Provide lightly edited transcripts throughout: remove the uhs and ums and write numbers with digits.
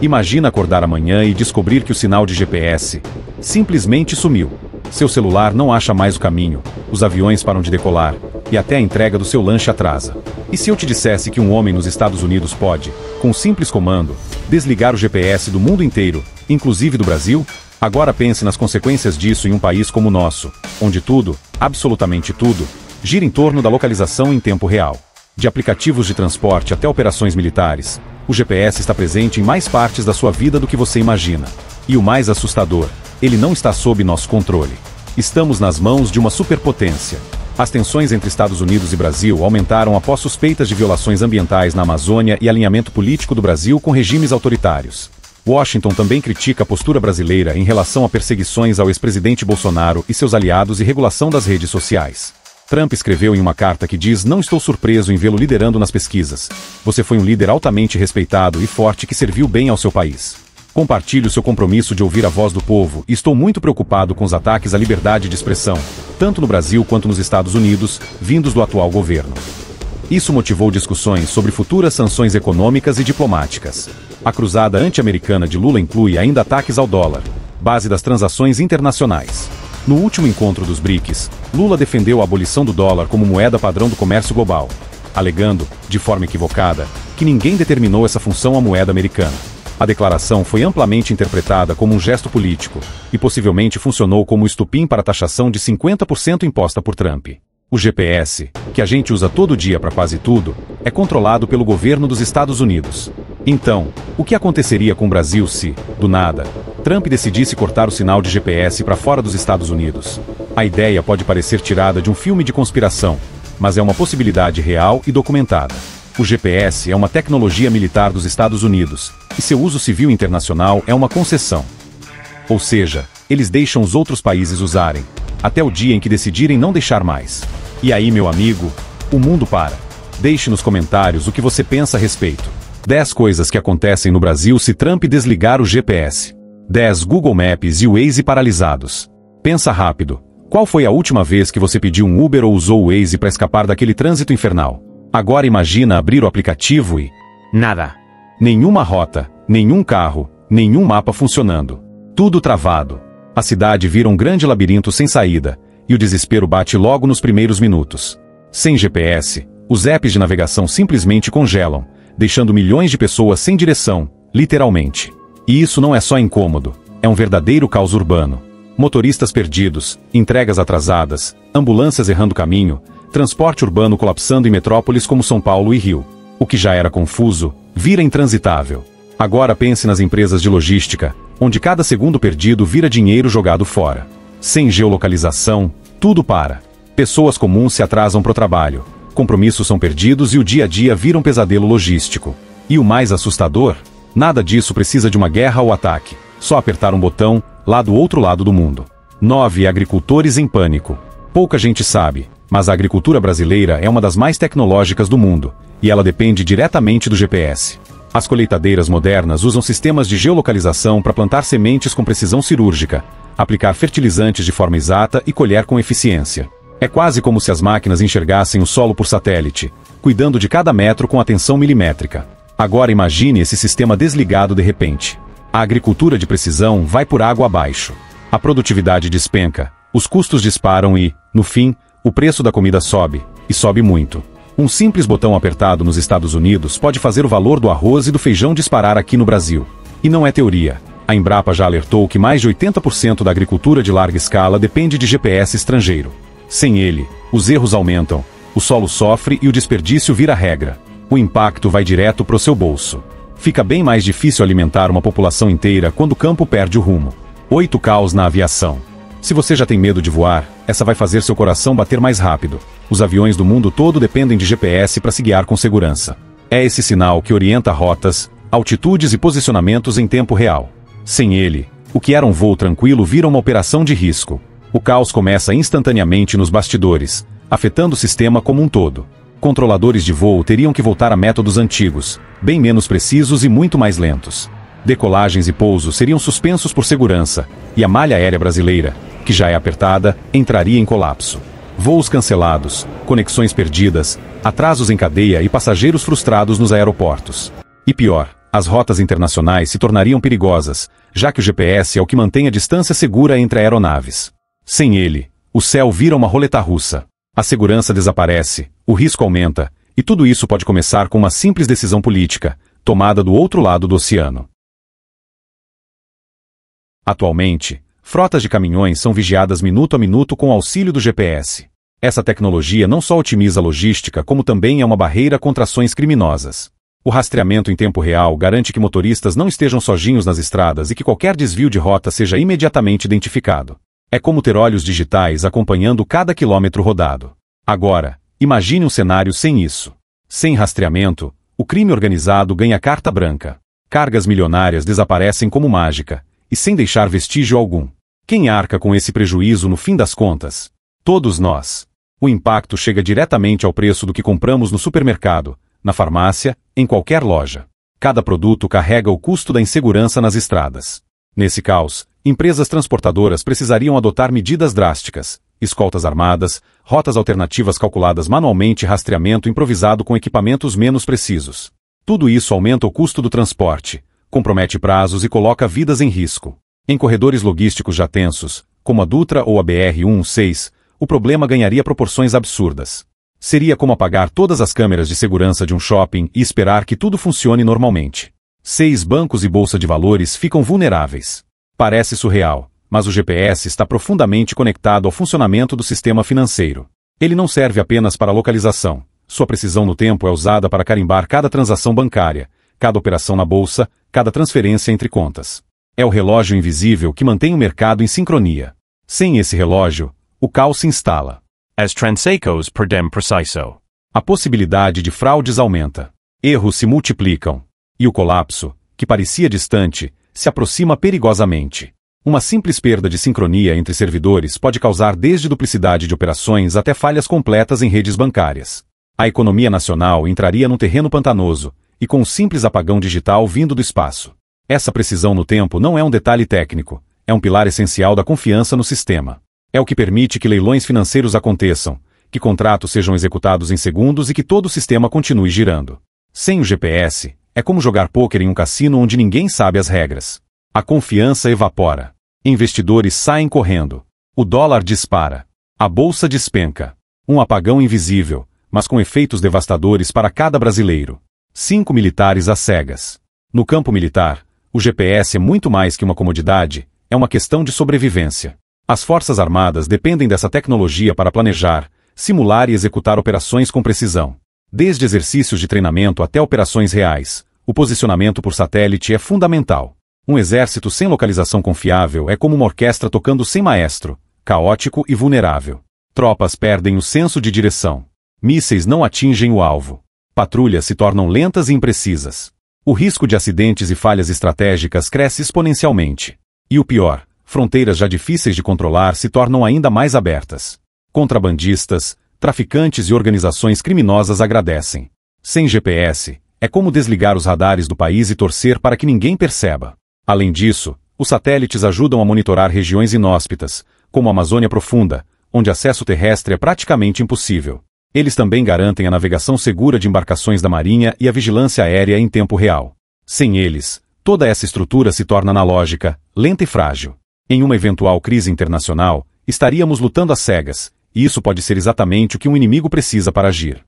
Imagina acordar amanhã e descobrir que o sinal de GPS simplesmente sumiu. Seu celular não acha mais o caminho, os aviões param de decolar, e até a entrega do seu lanche atrasa. E se eu te dissesse que um homem nos Estados Unidos pode, com um simples comando, desligar o GPS do mundo inteiro, inclusive do Brasil? Agora pense nas consequências disso em um país como o nosso, onde tudo, absolutamente tudo, gira em torno da localização em tempo real. De aplicativos de transporte até operações militares, o GPS está presente em mais partes da sua vida do que você imagina. E o mais assustador, ele não está sob nosso controle. Estamos nas mãos de uma superpotência. As tensões entre Estados Unidos e Brasil aumentaram após suspeitas de violações ambientais na Amazônia e alinhamento político do Brasil com regimes autoritários. Washington também critica a postura brasileira em relação a perseguições ao ex-presidente Bolsonaro e seus aliados e regulação das redes sociais. Trump escreveu em uma carta que diz: "Não estou surpreso em vê-lo liderando nas pesquisas. Você foi um líder altamente respeitado e forte que serviu bem ao seu país. Compartilho seu compromisso de ouvir a voz do povo e estou muito preocupado com os ataques à liberdade de expressão, tanto no Brasil quanto nos Estados Unidos, vindos do atual governo." Isso motivou discussões sobre futuras sanções econômicas e diplomáticas. A cruzada anti-americana de Lula inclui ainda ataques ao dólar, base das transações internacionais. No último encontro dos BRICS, Lula defendeu a abolição do dólar como moeda padrão do comércio global, alegando, de forma equivocada, que ninguém determinou essa função à moeda americana. A declaração foi amplamente interpretada como um gesto político, e possivelmente funcionou como estupim para a taxação de 50% imposta por Trump. O GPS, que a gente usa todo dia para quase tudo, é controlado pelo governo dos Estados Unidos. Então, o que aconteceria com o Brasil se, do nada, Trump decidisse cortar o sinal de GPS para fora dos Estados Unidos? A ideia pode parecer tirada de um filme de conspiração, mas é uma possibilidade real e documentada. O GPS é uma tecnologia militar dos Estados Unidos, e seu uso civil internacional é uma concessão. Ou seja, eles deixam os outros países usarem, até o dia em que decidirem não deixar mais. E aí, meu amigo, o mundo para. Deixe nos comentários o que você pensa a respeito. 10 coisas que acontecem no Brasil se Trump desligar o GPS. 10 Google Maps e o Waze paralisados. Pensa rápido. Qual foi a última vez que você pediu um Uber ou usou o Waze para escapar daquele trânsito infernal? Agora imagina abrir o aplicativo e... nada. Nenhuma rota, nenhum carro, nenhum mapa funcionando. Tudo travado. A cidade vira um grande labirinto sem saída, e o desespero bate logo nos primeiros minutos. Sem GPS, os apps de navegação simplesmente congelam, deixando milhões de pessoas sem direção, literalmente. E isso não é só incômodo, é um verdadeiro caos urbano. Motoristas perdidos, entregas atrasadas, ambulâncias errando caminho, transporte urbano colapsando em metrópoles como São Paulo e Rio. O que já era confuso, vira intransitável. Agora pense nas empresas de logística, onde cada segundo perdido vira dinheiro jogado fora. Sem geolocalização, tudo para. Pessoas comuns se atrasam para o trabalho, compromissos são perdidos e o dia a dia vira um pesadelo logístico. E o mais assustador? Nada disso precisa de uma guerra ou ataque. Só apertar um botão, lá do outro lado do mundo. 9 Agricultores em pânico. Pouca gente sabe, mas a agricultura brasileira é uma das mais tecnológicas do mundo, e ela depende diretamente do GPS. As colheitadeiras modernas usam sistemas de geolocalização para plantar sementes com precisão cirúrgica, aplicar fertilizantes de forma exata e colher com eficiência. É quase como se as máquinas enxergassem o solo por satélite, cuidando de cada metro com atenção milimétrica. Agora imagine esse sistema desligado de repente. A agricultura de precisão vai por água abaixo. A produtividade despenca, os custos disparam e, no fim, o preço da comida sobe, e sobe muito. Um simples botão apertado nos Estados Unidos pode fazer o valor do arroz e do feijão disparar aqui no Brasil. E não é teoria. A Embrapa já alertou que mais de 80% da agricultura de larga escala depende de GPS estrangeiro. Sem ele, os erros aumentam, o solo sofre e o desperdício vira regra. O impacto vai direto para o seu bolso. Fica bem mais difícil alimentar uma população inteira quando o campo perde o rumo. 8 Caos na aviação. Se você já tem medo de voar, essa vai fazer seu coração bater mais rápido. Os aviões do mundo todo dependem de GPS para se guiar com segurança. É esse sinal que orienta rotas, altitudes e posicionamentos em tempo real. Sem ele, o que era um voo tranquilo vira uma operação de risco. O caos começa instantaneamente nos bastidores, afetando o sistema como um todo. Controladores de voo teriam que voltar a métodos antigos, bem menos precisos e muito mais lentos. Decolagens e pousos seriam suspensos por segurança, e a malha aérea brasileira, que já é apertada, entraria em colapso. Voos cancelados, conexões perdidas, atrasos em cadeia e passageiros frustrados nos aeroportos. E pior, As rotas internacionais se tornariam perigosas, já que o GPS é o que mantém a distância segura entre aeronaves. Sem ele, o céu vira uma roleta russa. A segurança desaparece, o risco aumenta, e tudo isso pode começar com uma simples decisão política, tomada do outro lado do oceano. Atualmente, frotas de caminhões são vigiadas minuto a minuto com o auxílio do GPS. Essa tecnologia não só otimiza a logística, como também é uma barreira contra ações criminosas. O rastreamento em tempo real garante que motoristas não estejam sozinhos nas estradas e que qualquer desvio de rota seja imediatamente identificado. É como ter olhos digitais acompanhando cada quilômetro rodado. Agora, imagine um cenário sem isso. Sem rastreamento, o crime organizado ganha carta branca. Cargas milionárias desaparecem como mágica, e sem deixar vestígio algum. Quem arca com esse prejuízo no fim das contas? Todos nós. O impacto chega diretamente ao preço do que compramos no supermercado, na farmácia, em qualquer loja. Cada produto carrega o custo da insegurança nas estradas. Nesse caos, empresas transportadoras precisariam adotar medidas drásticas, escoltas armadas, rotas alternativas calculadas manualmente e rastreamento improvisado com equipamentos menos precisos. Tudo isso aumenta o custo do transporte, compromete prazos e coloca vidas em risco. Em corredores logísticos já tensos, como a Dutra ou a BR-116, o problema ganharia proporções absurdas. Seria como apagar todas as câmeras de segurança de um shopping e esperar que tudo funcione normalmente. 6 bancos e bolsa de valores ficam vulneráveis. Parece surreal, mas o GPS está profundamente conectado ao funcionamento do sistema financeiro. Ele não serve apenas para localização. Sua precisão no tempo é usada para carimbar cada transação bancária, cada operação na bolsa, cada transferência entre contas. É o relógio invisível que mantém o mercado em sincronia. Sem esse relógio, o caos se instala. As transecos perdem preciso. A possibilidade de fraudes aumenta. Erros se multiplicam. E o colapso, que parecia distante, se aproxima perigosamente. Uma simples perda de sincronia entre servidores pode causar desde duplicidade de operações até falhas completas em redes bancárias. A economia nacional entraria num terreno pantanoso, e com um simples apagão digital vindo do espaço. Essa precisão no tempo não é um detalhe técnico, é um pilar essencial da confiança no sistema. É o que permite que leilões financeiros aconteçam, que contratos sejam executados em segundos e que todo o sistema continue girando. Sem o GPS, é como jogar pôquer em um cassino onde ninguém sabe as regras. A confiança evapora. Investidores saem correndo. O dólar dispara. A bolsa despenca. Um apagão invisível, mas com efeitos devastadores para cada brasileiro. 5 militares às cegas. No campo militar, o GPS é muito mais que uma comodidade, é uma questão de sobrevivência. As Forças Armadas dependem dessa tecnologia para planejar, simular e executar operações com precisão. Desde exercícios de treinamento até operações reais, o posicionamento por satélite é fundamental. Um exército sem localização confiável é como uma orquestra tocando sem maestro, caótico e vulnerável. Tropas perdem o senso de direção. Mísseis não atingem o alvo. Patrulhas se tornam lentas e imprecisas. O risco de acidentes e falhas estratégicas cresce exponencialmente. E o pior, fronteiras já difíceis de controlar se tornam ainda mais abertas. Contrabandistas, traficantes e organizações criminosas agradecem. Sem GPS, é como desligar os radares do país e torcer para que ninguém perceba. Além disso, os satélites ajudam a monitorar regiões inóspitas, como a Amazônia Profunda, onde acesso terrestre é praticamente impossível. Eles também garantem a navegação segura de embarcações da Marinha e a vigilância aérea em tempo real. Sem eles, toda essa estrutura se torna analógica, lenta e frágil. Em uma eventual crise internacional, estaríamos lutando às cegas, e isso pode ser exatamente o que um inimigo precisa para agir.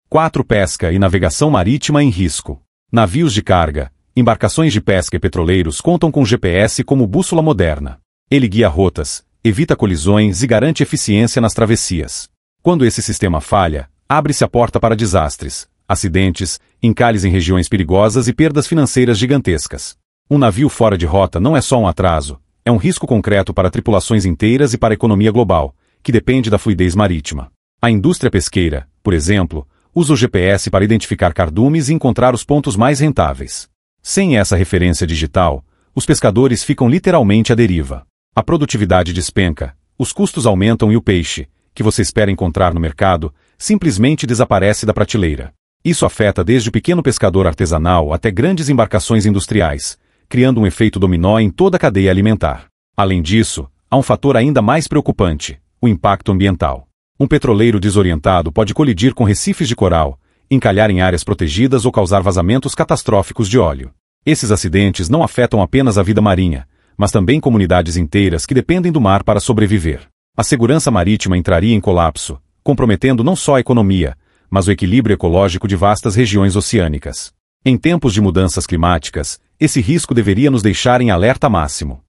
4. Pesca e navegação marítima em risco. Navios de carga, embarcações de pesca e petroleiros contam com GPS como bússola moderna. Ele guia rotas, evita colisões e garante eficiência nas travessias. Quando esse sistema falha, abre-se a porta para desastres, acidentes, encalhes em regiões perigosas e perdas financeiras gigantescas. Um navio fora de rota não é só um atraso, é um risco concreto para tripulações inteiras e para a economia global, que depende da fluidez marítima. A indústria pesqueira, por exemplo, usa o GPS para identificar cardumes e encontrar os pontos mais rentáveis. Sem essa referência digital, os pescadores ficam literalmente à deriva. A produtividade despenca, os custos aumentam e o peixe, que você espera encontrar no mercado, simplesmente desaparece da prateleira. Isso afeta desde o pequeno pescador artesanal até grandes embarcações industriais, criando um efeito dominó em toda a cadeia alimentar. Além disso, há um fator ainda mais preocupante, o impacto ambiental. Um petroleiro desorientado pode colidir com recifes de coral, encalhar em áreas protegidas ou causar vazamentos catastróficos de óleo. Esses acidentes não afetam apenas a vida marinha, mas também comunidades inteiras que dependem do mar para sobreviver. A segurança marítima entraria em colapso, comprometendo não só a economia, mas o equilíbrio ecológico de vastas regiões oceânicas. Em tempos de mudanças climáticas, esse risco deveria nos deixar em alerta máximo.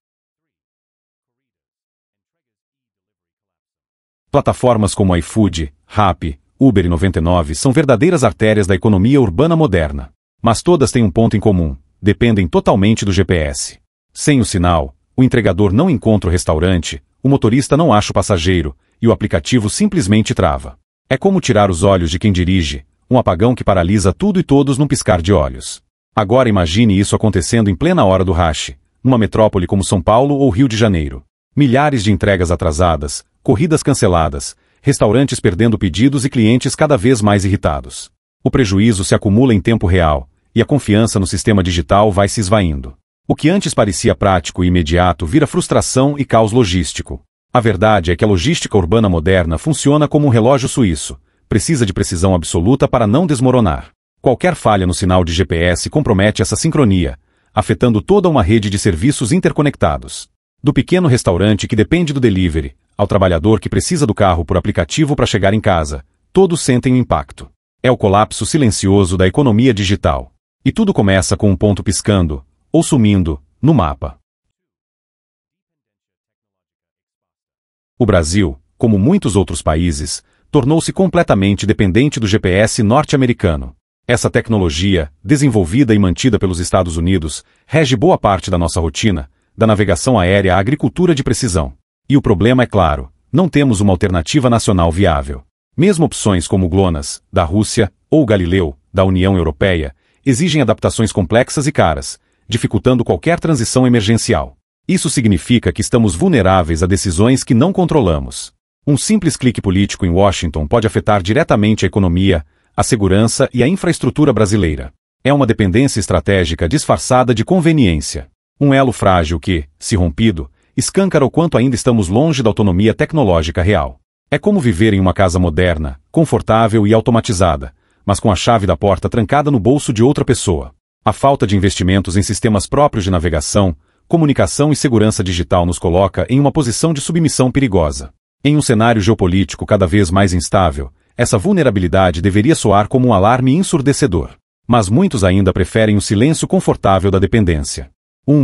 Plataformas como iFood, Rappi, Uber e 99 são verdadeiras artérias da economia urbana moderna. Mas todas têm um ponto em comum: dependem totalmente do GPS. Sem o sinal, o entregador não encontra o restaurante, o motorista não acha o passageiro, e o aplicativo simplesmente trava. É como tirar os olhos de quem dirige, um apagão que paralisa tudo e todos num piscar de olhos. Agora imagine isso acontecendo em plena hora do rush, numa metrópole como São Paulo ou Rio de Janeiro. Milhares de entregas atrasadas, corridas canceladas, restaurantes perdendo pedidos e clientes cada vez mais irritados. O prejuízo se acumula em tempo real, e a confiança no sistema digital vai se esvaindo. O que antes parecia prático e imediato vira frustração e caos logístico. A verdade é que a logística urbana moderna funciona como um relógio suíço, precisa de precisão absoluta para não desmoronar. Qualquer falha no sinal de GPS compromete essa sincronia, afetando toda uma rede de serviços interconectados. Do pequeno restaurante que depende do delivery, ao trabalhador que precisa do carro por aplicativo para chegar em casa, todos sentem o impacto. É o colapso silencioso da economia digital. E tudo começa com um ponto piscando, ou sumindo, no mapa. O Brasil, como muitos outros países, tornou-se completamente dependente do GPS norte-americano. Essa tecnologia, desenvolvida e mantida pelos Estados Unidos, rege boa parte da nossa rotina, da navegação aérea à agricultura de precisão. E o problema é claro, não temos uma alternativa nacional viável. Mesmo opções como o GLONASS, da Rússia, ou o Galileu, da União Europeia, exigem adaptações complexas e caras, dificultando qualquer transição emergencial. Isso significa que estamos vulneráveis a decisões que não controlamos. Um simples clique político em Washington pode afetar diretamente a economia, a segurança e a infraestrutura brasileira. É uma dependência estratégica disfarçada de conveniência. Um elo frágil que, se rompido, escancara o quanto ainda estamos longe da autonomia tecnológica real. É como viver em uma casa moderna, confortável e automatizada, mas com a chave da porta trancada no bolso de outra pessoa. A falta de investimentos em sistemas próprios de navegação, comunicação e segurança digital nos coloca em uma posição de submissão perigosa. Em um cenário geopolítico cada vez mais instável, essa vulnerabilidade deveria soar como um alarme ensurdecedor. Mas muitos ainda preferem o silêncio confortável da dependência.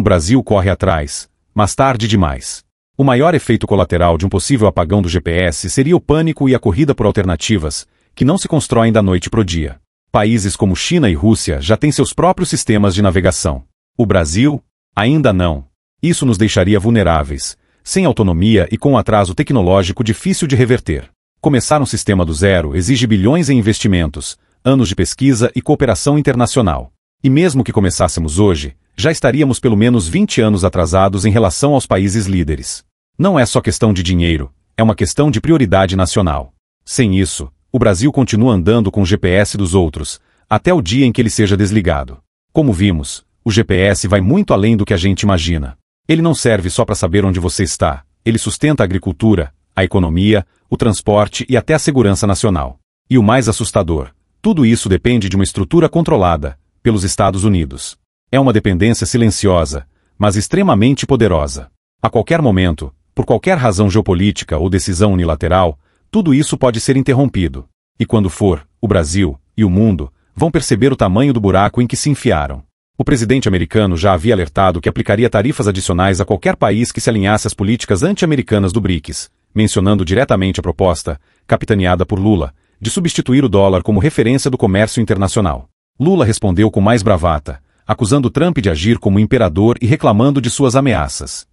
Brasil corre atrás, mas tarde demais. O maior efeito colateral de um possível apagão do GPS seria o pânico e a corrida por alternativas, que não se constroem da noite pro dia. Países como China e Rússia já têm seus próprios sistemas de navegação. O Brasil? Ainda não. Isso nos deixaria vulneráveis, sem autonomia e com um atraso tecnológico difícil de reverter. Começar um sistema do zero exige bilhões em investimentos, anos de pesquisa e cooperação internacional. E mesmo que começássemos hoje, já estaríamos pelo menos 20 anos atrasados em relação aos países líderes. Não é só questão de dinheiro, é uma questão de prioridade nacional. Sem isso, o Brasil continua andando com o GPS dos outros, até o dia em que ele seja desligado. Como vimos, o GPS vai muito além do que a gente imagina. Ele não serve só para saber onde você está, ele sustenta a agricultura, a economia, o transporte e até a segurança nacional. E o mais assustador, tudo isso depende de uma estrutura controlada, pelos Estados Unidos. É uma dependência silenciosa, mas extremamente poderosa. A qualquer momento, por qualquer razão geopolítica ou decisão unilateral, tudo isso pode ser interrompido. E quando for, o Brasil e o mundo vão perceber o tamanho do buraco em que se enfiaram. O presidente americano já havia alertado que aplicaria tarifas adicionais a qualquer país que se alinhasse às políticas anti-americanas do BRICS, mencionando diretamente a proposta, capitaneada por Lula, de substituir o dólar como referência do comércio internacional. Lula respondeu com mais bravata, acusando Trump de agir como imperador e reclamando de suas ameaças.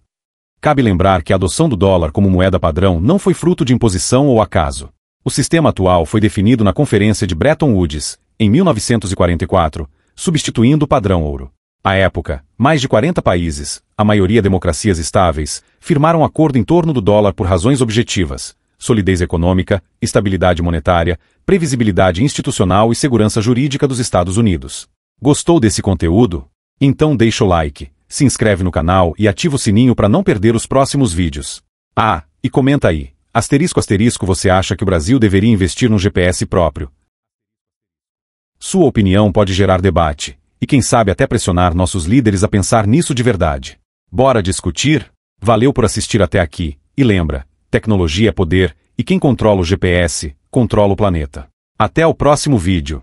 Cabe lembrar que a adoção do dólar como moeda padrão não foi fruto de imposição ou acaso. O sistema atual foi definido na Conferência de Bretton Woods, em 1944, substituindo o padrão ouro. À época, mais de 40 países, a maioria democracias estáveis, firmaram acordo em torno do dólar por razões objetivas: solidez econômica, estabilidade monetária, previsibilidade institucional e segurança jurídica dos Estados Unidos. Gostou desse conteúdo? Então deixa o like, se inscreve no canal e ativa o sininho para não perder os próximos vídeos. E comenta aí, ***, você acha que o Brasil deveria investir num GPS próprio? Sua opinião pode gerar debate, e quem sabe até pressionar nossos líderes a pensar nisso de verdade. Bora discutir? Valeu por assistir até aqui, e lembra, tecnologia é poder, e quem controla o GPS, controla o planeta. Até o próximo vídeo.